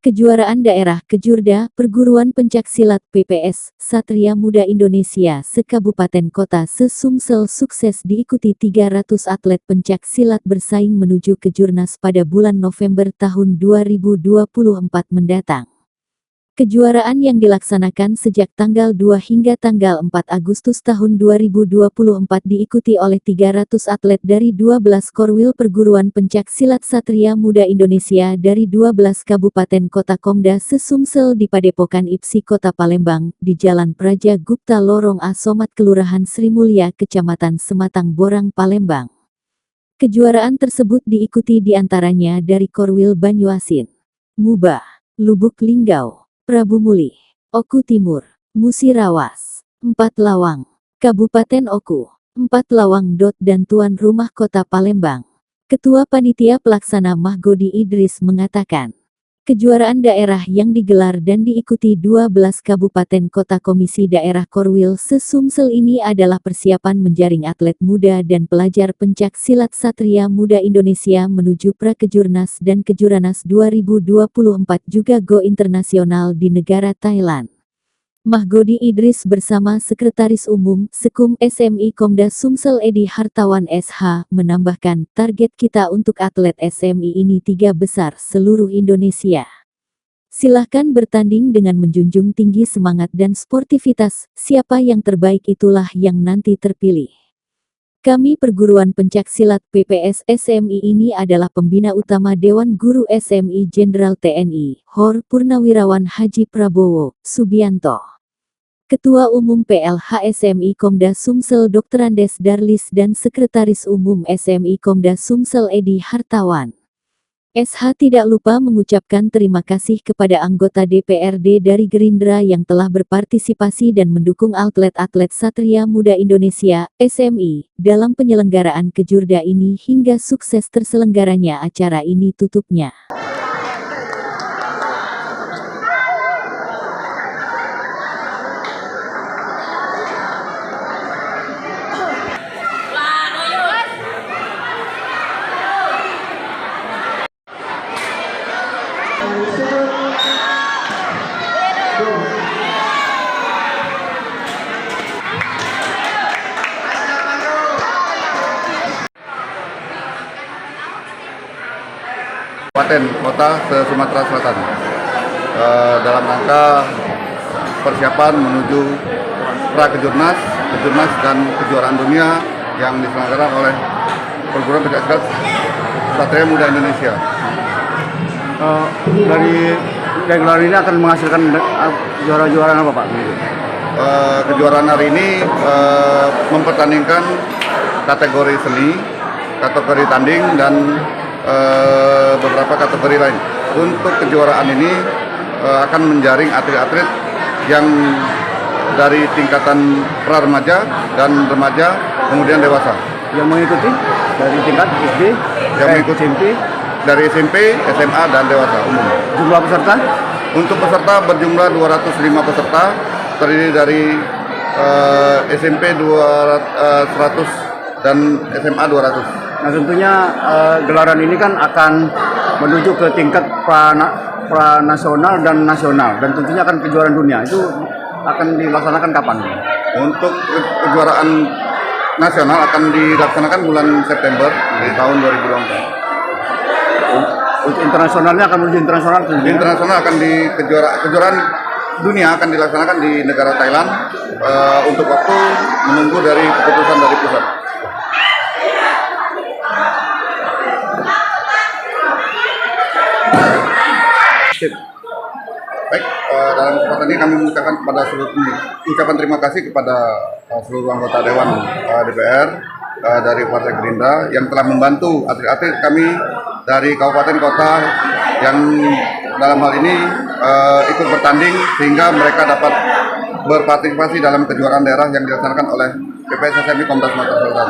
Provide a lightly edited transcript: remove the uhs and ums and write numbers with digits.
Kejuaraan Daerah Kejurda Perguruan Pencaksilat PPS Satria Muda Indonesia se-Kabupaten Kota se-Sumsel sukses diikuti 300 atlet pencaksilat bersaing menuju Kejurnas pada bulan November tahun 2024 mendatang. Kejuaraan yang dilaksanakan sejak tanggal 2 hingga tanggal 4 Agustus tahun 2024 diikuti oleh 300 atlet dari 12 korwil perguruan pencaksilat Satria Muda Indonesia dari 12 kabupaten kota Komda se-Sumsel di Padepokan IPSI Kota Palembang, di Jalan Praja Gupta Lorong A Somat Kelurahan Sri Mulya Kecamatan Sematang Borang Palembang. Kejuaraan tersebut diikuti diantaranya dari Korwil Banyuasin, Mubah, Lubuk Linggau, Prabu Mulih, Oku Timur, Musirawas, 4 Lawang, Kabupaten Oku, 4 Lawang. Dan tuan rumah kota Palembang. Ketua Panitia Pelaksana Mahgodi Idris mengatakan, kejuaraan daerah yang digelar dan diikuti 12 kabupaten kota Komisi Daerah Korwil se-Sumsel ini adalah persiapan menjaring atlet muda dan pelajar pencak silat Satria Muda Indonesia menuju Pra-Kejurnas dan Kejurnas 2024 juga Go Internasional di negara Thailand. Mahgodi Idris bersama Sekretaris Umum Sekum SMI Komda Sumsel Edi Hartawan SH menambahkan target kita untuk atlet SMI ini 3 besar seluruh Indonesia. Silahkan bertanding dengan menjunjung tinggi semangat dan sportivitas, siapa yang terbaik itulah yang nanti terpilih. Kami perguruan pencaksilat PPS SMI ini adalah pembina utama Dewan Guru SMI Jenderal TNI, Hor Purnawirawan Haji Prabowo Subianto. Ketua Umum PLH SMI Komda Sumsel Dr. Andes Darlis dan Sekretaris Umum SMI Komda Sumsel Edi Hartawan. SH tidak lupa mengucapkan terima kasih kepada anggota DPRD dari Gerindra yang telah berpartisipasi dan mendukung atlet-atlet Satria Muda Indonesia, SMI, dalam penyelenggaraan Kejurda ini hingga sukses terselenggaranya acara ini tutupnya. Kabupaten Kota se-Sumatera Selatan dalam rangka persiapan menuju Pra-Kejurnas, Kejurnas dan kejuaraan dunia yang diselenggarakan oleh Perguruan Pencaksilat Satria Muda Indonesia. Dari gelar ini akan menghasilkan juara-juara apa Pak? Kejuaraan hari ini mempertandingkan kategori seni, kategori tanding dan beberapa kategori lain. Untuk kejuaraan ini akan menjaring atlet-atlet yang dari tingkatan pra-remaja dan remaja kemudian dewasa. Yang mengikuti dari tingkat SD, yang mengikuti SMP, dari SMP, SMA dan dewasa umum. Jumlah peserta? Untuk peserta berjumlah 205 peserta, terdiri dari SMP 100 dan SMA 200. Nah tentunya gelaran ini kan akan menuju ke tingkat pranasional dan nasional, dan tentunya akan kejuaraan dunia. Itu akan dilaksanakan kapan? Untuk kejuaraan nasional akan dilaksanakan bulan September di tahun 2024. Untuk internasionalnya akan menuju internasional? Internasional akan di kejuaraan dunia akan dilaksanakan di negara Thailand untuk waktu menunggu dari keputusan dari pusat. Baik, dalam kesempatan ini kami mengucapkan kepada ucapan terima kasih kepada seluruh anggota Dewan DPR dari Partai Gerindra yang telah membantu atlet-atlet kami dari kabupaten kota yang dalam hal ini ikut bertanding sehingga mereka dapat berpartisipasi dalam kejuaraan daerah yang dilaksanakan oleh PPS SMI Komda Sumatera Selatan.